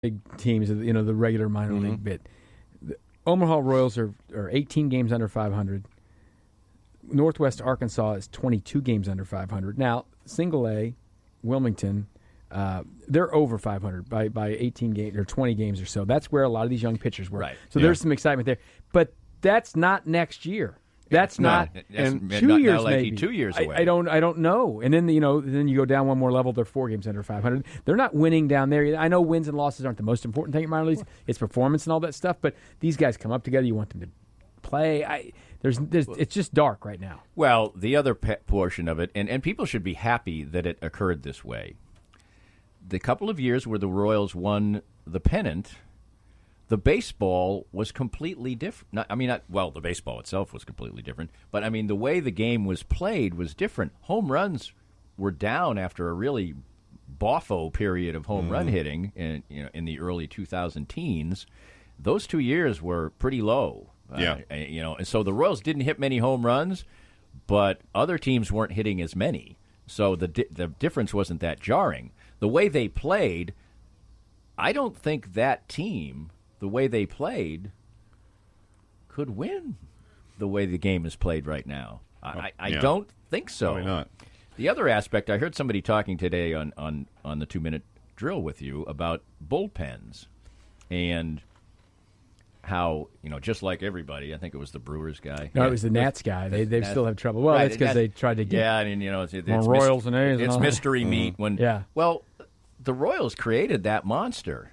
big teams, the regular minor league bit. The Omaha Royals are 18 games under 500. Northwest Arkansas is 22 games under 500. Now, Single A, Wilmington, they're over 500 by 18 games or 20 games or so. That's where a lot of these young pitchers were. Right. So there's some excitement there. But that's not next year. That's not and 2 years, like maybe. 2 years away. I don't know. And then then you go down one more level. They're 4 games under 500. They're not winning down there. I know wins and losses aren't the most important thing in minor leagues. It's performance and all that stuff. But these guys come up together. You want them to play. It's just dark right now. Well, the other portion of it, and people should be happy that it occurred this way. The couple of years where the Royals won the pennant, the baseball was completely different. The baseball itself was completely different, but the way the game was played was different. Home runs were down after a really boffo period of home run hitting in the early 2000 teens. Those 2 years were pretty low. And so the Royals didn't hit many home runs, but other teams weren't hitting as many. So the difference wasn't that jarring. The way they played, I don't think that team, the way they played, could win the way the game is played right now. I don't think so. Probably not. The other aspect, I heard somebody talking today on the 2-minute drill with you about bullpens and how, just like everybody, I think it was the Brewers guy. No, it was the Nats guy. They still have trouble. Well, that's because they tried to get it's Royals and A's. It's mystery meat. Well, the Royals created that monster.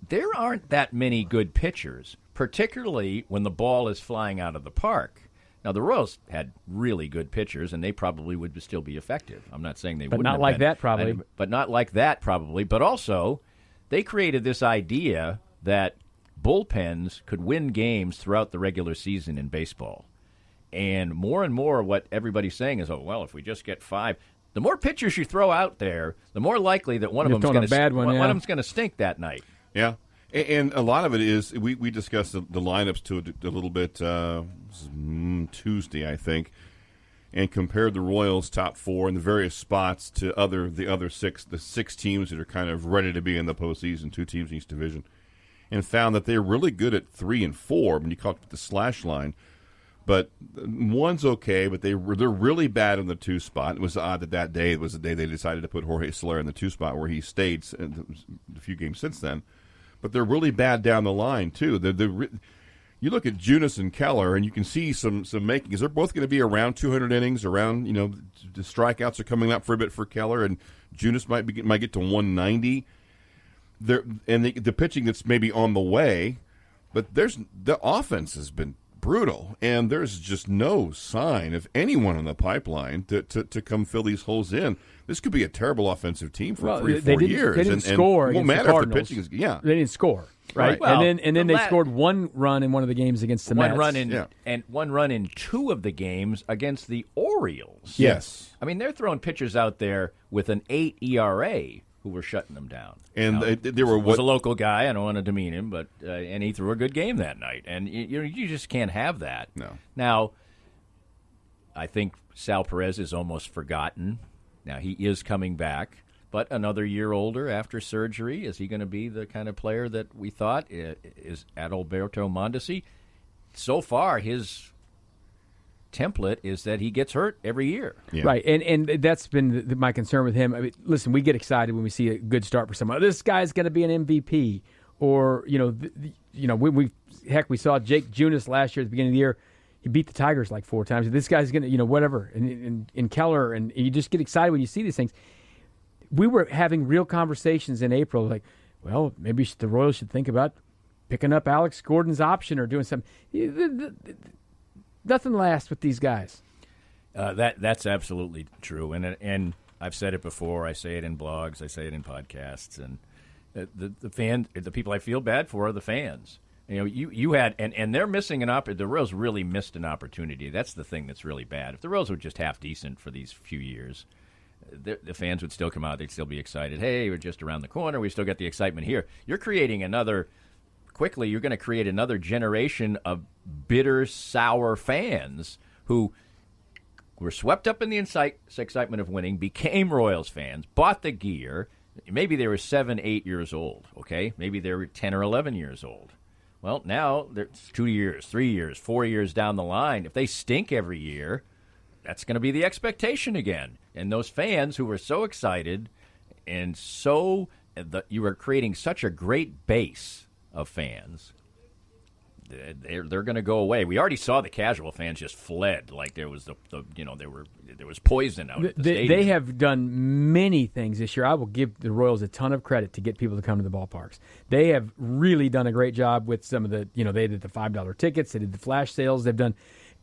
There aren't that many good pitchers, particularly when the ball is flying out of the park. Now, the Royals had really good pitchers, and they probably would still be effective. I'm not saying they wouldn't. But not like that, probably. But not like that, probably. But also, they created this idea that bullpens could win games throughout the regular season in baseball. And more what everybody's saying is, if we just get 5, the more pitchers you throw out there, the more likely that one of them's going to stink that night. Yeah. And a lot of it is, we discussed the lineups to a little bit Tuesday, I think, and compared the Royals' top 4 in the various spots to the 6 teams that are kind of ready to be in the postseason, 2 teams in each division, and found that they're really good at 3 and 4 when you talk about the slash line. But 1's okay, but they're really bad in the 2 spot. It was odd that day was the day they decided to put Jorge Soler in the 2 spot where he stayed a few games since then. But they're really bad down the line, too. You look at Junis and Keller, and you can see some makings. They're both going to be around 200 innings, around, the strikeouts are coming up for a bit for Keller, and Junis might get to 190. The pitching that's maybe on the way, but the offense has been brutal, and there's just no sign of anyone in the pipeline to come fill these holes in. This could be a terrible offensive team for 3-4 years. They didn't score. It won't matter if the pitching is. Yeah, they didn't score. Right, well, and then they scored 1 run in one of the games against the Mets. And 1 run in 2 of the games against the Orioles. Yes, they're throwing pitchers out there with an 8 ERA who were shutting them down. And there was a local guy. I don't want to demean him, but and he threw a good game that night. And you just can't have that. No. Now, I think Sal Perez is almost forgotten. Now he is coming back. But another year older after surgery, is he going to be the kind of player that we thought is Adalberto Mondesi? So far, his template is that he gets hurt every year. Yeah. Right, and that's been my concern with him. Listen, we get excited when we see a good start for someone. This guy's going to be an MVP, or we saw Jake Junis last year at the beginning of the year. He beat the Tigers like 4 times. This guy's going to, whatever, and Keller, and you just get excited when you see these things. We were having real conversations in April, like, well, maybe the Royals should think about picking up Alex Gordon's option or doing something. Nothing lasts with these guys. That's absolutely true, and I've said it before. I say it in blogs. I say it in podcasts, and the people I feel bad for are the fans. You had and they're missing the Royals really missed an opportunity. That's the thing that's really bad. If the Royals were just half decent for these few years, the fans would still come out. They'd still be excited. Hey, we're just around the corner. We still got the excitement here. You're going to create another generation of bitter, sour fans who were swept up in the excitement of winning, became Royals fans, bought the gear, Maybe they were 7, 8 years old, okay? Maybe they were 10 or 11 years old. Well, now it's 2 years, 3 years, 4 years down the line. If they stink every year, that's going to be the expectation again. And those fans who were so excited and you were creating such a great base of fans, they're going to go away. We already saw the casual fans just fled like there was there was poison out at the stadium. They have done many things this year. I will give the Royals a ton of credit to get people to come to the ballparks. They have really done a great job with some of the, they did the $5 tickets, they did the flash sales. They've done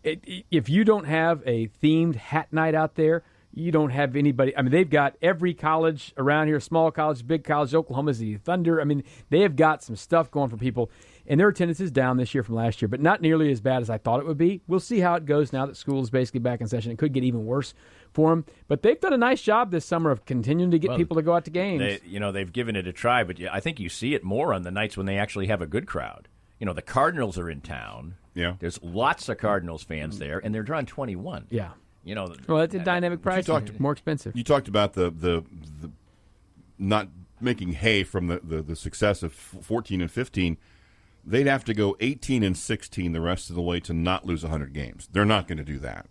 if you don't have a themed hat night out there, you don't have anybody. I mean, they've got every college around here, small college, big college, Oklahoma City Thunder. I mean, they have got some stuff going for people. And their attendance is down this year from last year, but not nearly as bad as I thought it would be. We'll see how it goes now that school is basically back in session. It could get even worse for them. But they've done a nice job this summer of continuing to get people to go out to games. They've given it a try, but I think you see it more on the nights when they actually have a good crowd. The Cardinals are in town. Yeah. There's lots of Cardinals fans there, and they're drawing 21. Yeah. Well, it's a dynamic price. More expensive. You talked about the not making hay from the success of 14 and 15. They'd have to go 18 and 16 the rest of the way to not lose 100 games. They're not going to do that.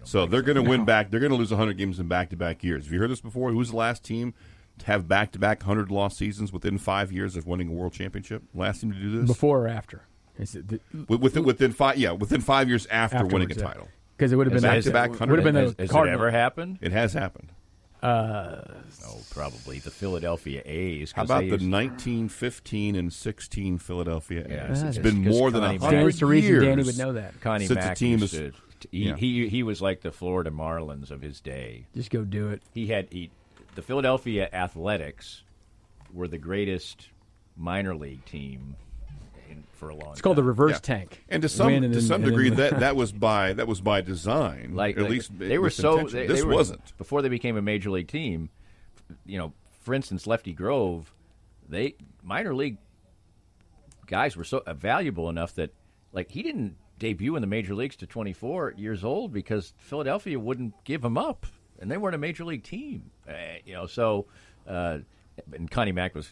So they're going to win back. They're going to lose 100 games in back-to-back years. Have you heard this before? Who's the last team to have back-to-back 100-loss seasons within 5 years of winning a world championship? Last team to do this? Before or after? Within 5 years after winning a title. Because it would have been back-to-back 100. Has it ever happened? It has happened. Probably the Philadelphia A's. How about the 1915 and 16 Philadelphia A's? It's just been more than 100 years. Danny would know that. Connie Since Mack the team he was like the Florida Marlins of his day. Just go do it. The Philadelphia Athletics were the greatest minor league team for a long time. It's called the reverse tank. And to some degree, that was by design. At least they were this wasn't before they became a major league team. For instance, Lefty Grove, minor league guys were so valuable enough that he didn't debut in the major leagues to 24 years old because Philadelphia wouldn't give him up, and they weren't a major league team. And Connie Mack was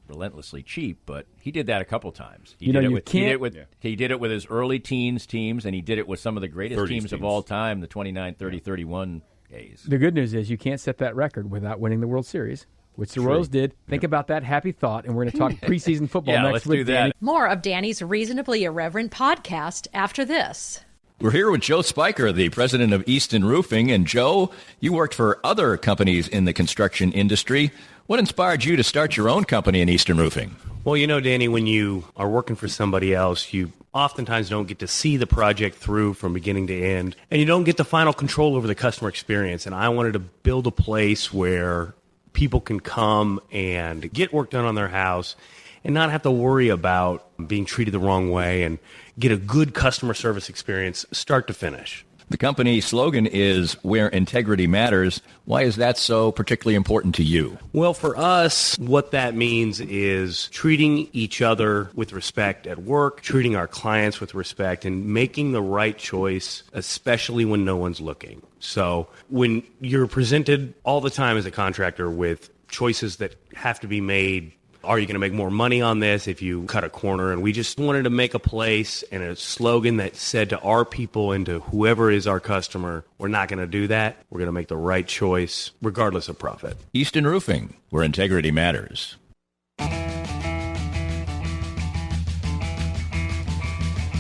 relentlessly cheap, but he did that a couple times. He did it with his early teens teams, and he did it with some of the greatest teams of all time, the 29, 30, 31 A's. The good news is you can't set that record without winning the World Series, which the Royals did. Think about that happy thought, and we're going to talk preseason football next week. Do that. Danny. More of Danny's Reasonably Irreverent podcast after this. We're here with Joe Spiker, the president of Easton Roofing. And Joe, you worked for other companies in the construction industry. What inspired you to start your own company in Easton Roofing? Well, Danny, when you are working for somebody else, you oftentimes don't get to see the project through from beginning to end, and you don't get the final control over the customer experience. And I wanted to build a place where people can come and get work done on their house and not have to worry about being treated the wrong way and get a good customer service experience start to finish. The company slogan is Where Integrity Matters. Why is that so particularly important to you? Well, for us, what that means is treating each other with respect at work, treating our clients with respect, and making the right choice, especially when no one's looking. So when you're presented all the time as a contractor with choices that have to be made, are you going to make more money on this if you cut a corner? And we just wanted to make a place and a slogan that said to our people and to whoever is our customer, we're not going to do that. We're going to make the right choice regardless of profit. Easton Roofing, where integrity matters.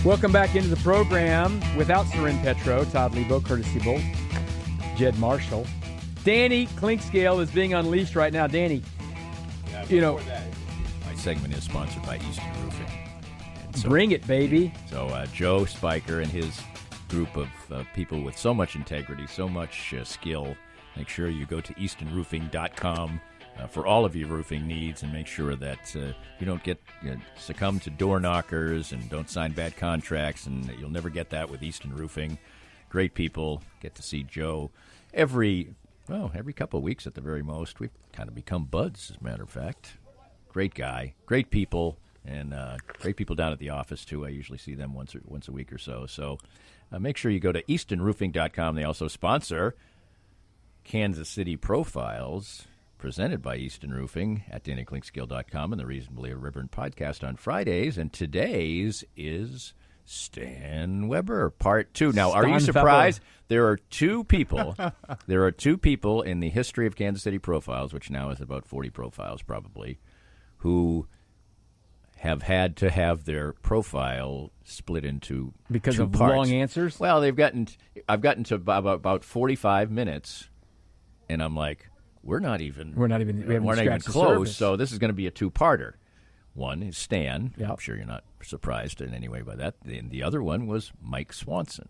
Welcome back into the program without Soren, Petro, Todd, Leabo, Kurtis, Seaboldt, Jed Marshall. Danny Clinkscale is being unleashed right now. Danny, my segment is sponsored by Easton Roofing. Bring it, baby. So Joe Spiker and his group of people with so much integrity, so much skill, make sure you go to eastonroofing.com for all of your roofing needs, and make sure that you don't get succumb to door knockers and don't sign bad contracts, and you'll never get that with Easton Roofing. Great people. Get to see Joe every couple of weeks at the very most. We've kind of become buds, as a matter of fact. Great guy, great people, and great people down at the office, too. I usually see them once a week or so. So make sure you go to eastonroofing.com. They also sponsor Kansas City Profiles. presented by Easton Roofing at DannyClinkskill.com and the Reasonably Irreverent podcast on Fridays. And today's is Stan Weber, part 2. Now, are you surprised? There are two people. There are two people in the history of Kansas City Profiles, which now is about 40 profiles probably, who have had to have their profile split into because two of parts. long answers. Well, I've gotten to about 45 minutes, and I'm like, we haven't even close. So this is going to be a two-parter. One is Stan. Yep. I'm sure you're not surprised in any way by that. And the other one was Mike Swanson.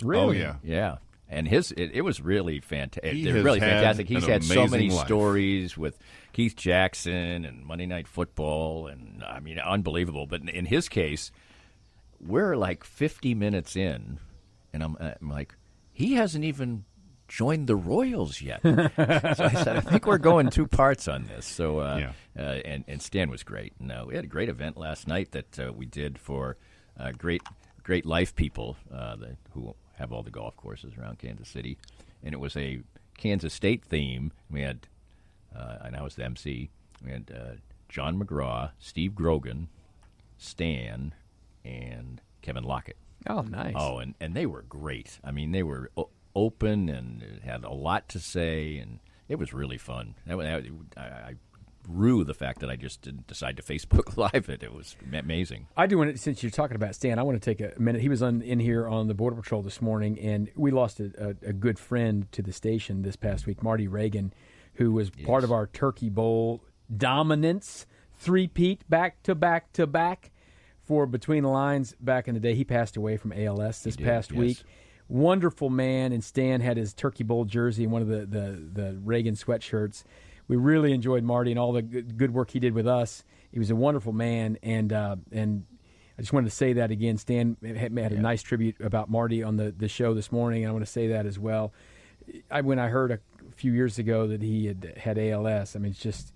Really? Oh, yeah. Yeah. And it was really fantastic. Fantastic. He's had so many life. stories with Keith Jackson and Monday Night Football, and I mean, unbelievable. But in his case, we're like 50 minutes in, and I'm like, he hasn't even joined the Royals yet. So I said, I think we're going two parts on this. So and Stan was great. And we had a great event last night that we did for great life people who have all the golf courses around Kansas City, and it was a Kansas State theme. We had, and I was the MC. We had John McGraw, Steve Grogan, Stan, and Kevin Lockett. Oh, nice. Oh, and they were great. I mean, they were open and had a lot to say, and it was really fun. I rue the fact that I just didn't decide to Facebook Live it. It was amazing. I do want to, since you're talking about Stan, I want to take a minute. He was in here on the Border Patrol this morning, and we lost a good friend to the station this past week, Marty Reagan, who was part of our Turkey Bowl dominance, three-peat back-to-back for Between the Lines back in the day. He passed away from ALS this past week. Wonderful man, and Stan had his Turkey Bowl jersey and one of the Reagan sweatshirts. We really enjoyed Marty and all the good work he did with us. He was a wonderful man, and I just wanted to say that again. Stan had a nice tribute about Marty on the show this morning, and I want to say that as well. When I heard a few years ago that he had ALS, I mean, it's just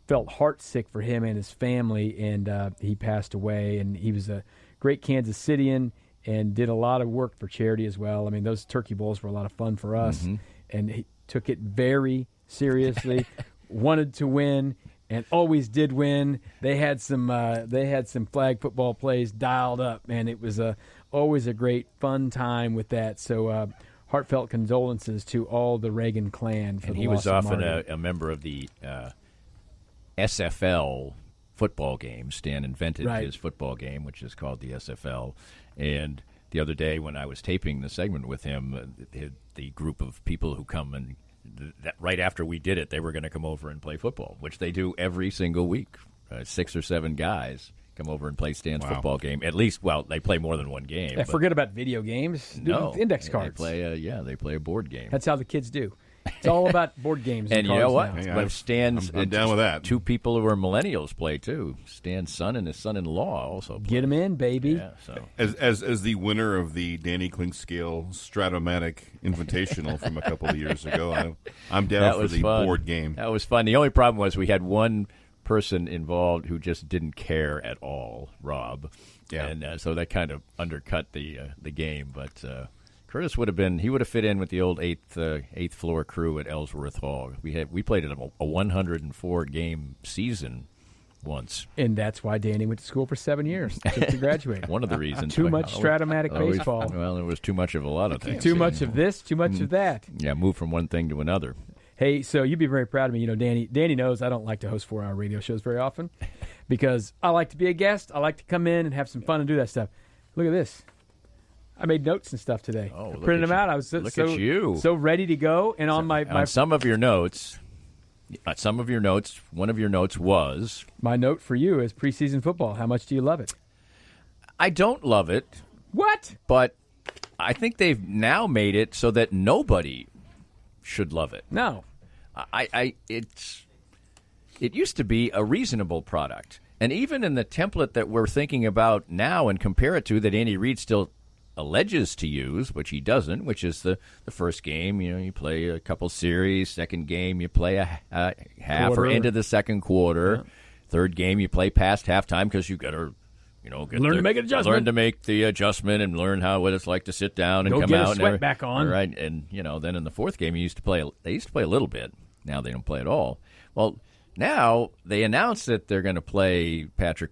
felt heartsick for him and his family, and he passed away. And he was a great Kansas Citian and did a lot of work for charity as well. I mean, those Turkey Bowls were a lot of fun for us, and he took it very seriously, wanted to win, and always did win. They had some flag football plays dialed up, and it was always a great fun time with that. So heartfelt condolences to all the Reagan clan. And he was often a member of the SFL football game. Stan invented his football game, which is called the SFL. And the other day when I was taping the segment with him, the group of people who come and right after we did it, they were going to come over and play football, which they do every single week. 6 or 7 guys come over and play Stan's football game. At least, they play more than one game. Yeah, forget about video games. No, index cards. They play a board game. That's how the kids do. It's all about board games. And you know what? But I'm down with that. Two people who are millennials play too. Stan's son and his son-in-law also play. Get them in, baby. Yeah, so. As the winner of the Danny Clinkscale Stratomatic Invitational from a couple of years ago, I'm down for the board game. That was fun. The only problem was we had one person involved who just didn't care at all, Rob. Yeah. And so that kind of undercut the game, but Kurtis would have fit in with the old eighth floor crew at Ellsworth Hall. We played in a 104 game season once, and that's why Danny went to school for 7 years to graduate. One of the reasons. Too much Stratomatic baseball. Well, there was too much of a lot of things. Too much of this, too much of that. Yeah, move from one thing to another. Hey, so you'd be very proud of me. You know, Danny knows I don't like to host 4-hour radio shows very often because I like to be a guest. I like to come in and have some fun and do that stuff. Look at this. I made notes and stuff today. Oh, I printed them out. I was at you. So ready to go. And on some of your notes, one of your notes was... My note for you is preseason football. How much do you love it? I don't love it. What? But I think they've now made it so that nobody should love it. No. It used to be a reasonable product. And even in the template that we're thinking about now and compare it to that Andy Reid still alleges to use, which he doesn't, which is the first game, you play a couple series. Second game, you play a half or into the second quarter. Yeah. Third game, you play past halftime because you got to, learn to make an adjustment. Learn to make the adjustment and learn what it's like to sit down and come get out. A sweat back on. Right, and then in the fourth game, they used to play a little bit. Now they don't play at all. Well, now they announced that they're going to play Patrick